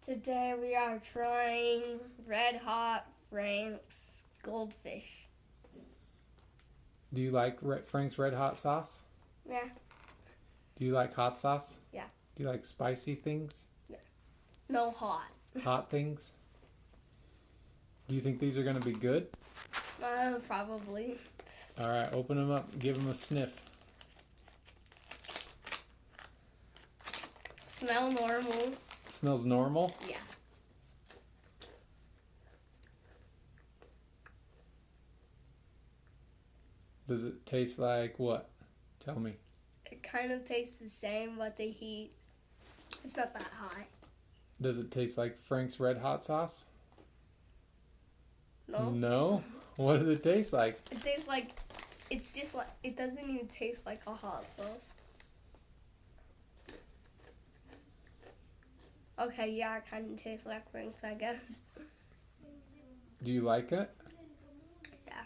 Today we are trying Red Hot Frank's Goldfish. Do you like Frank's Red Hot sauce? Yeah. Do you like hot sauce? Yeah. Do you like spicy things? Yeah. No hot. Hot things? Do you think these are going to be good? Probably. All right, open them up. Give them a sniff. Smell normal. Smells normal? Yeah. Does it taste like what? Tell me. It kind of tastes the same, but the heat, it's not that high. Does it taste like Frank's Red Hot sauce? No. No? What does it taste like? It tastes like, it's just like, it doesn't even taste like a hot sauce. Okay, yeah, it kind of tastes like Frank's, I guess. Do you like it? Yeah.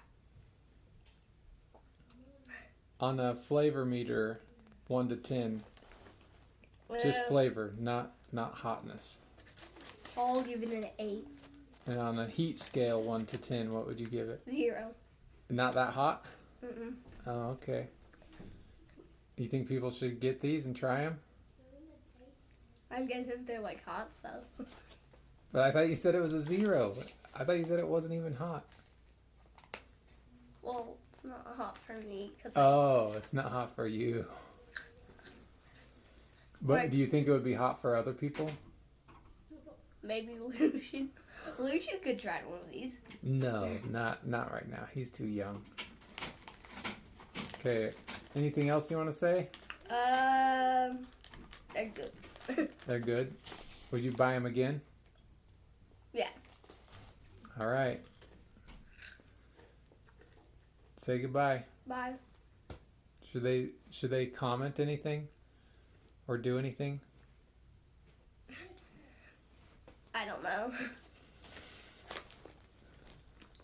On a flavor meter, 1 to 10. Just flavor, not hotness. I'll give it an 8. And on a heat scale, 1 to 10, what would you give it? 0. Not that hot? Mm-mm. Oh, okay. You think people should get these and try them? I guess if they're like hot stuff. But I thought you said it was a 0. I thought you said it wasn't even hot. Well, it's not hot for me. Oh, it's not hot for you. But do you think it would be hot for other people? Maybe Lucian. Lucian could try one of these. No, not right now. He's too young. Okay. Anything else you want to say? They're good. They're good. Would you buy them again? Yeah. All right. Say goodbye. Bye. Should they comment anything or do anything? I don't know.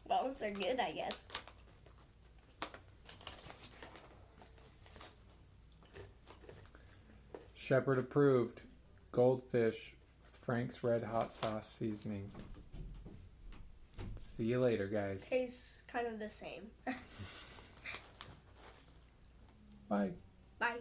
Well, they're good, I guess. Shepherd approved. Goldfish with Frank's Red Hot Sauce seasoning. See you later, guys. Tastes kind of the same. Bye. Bye.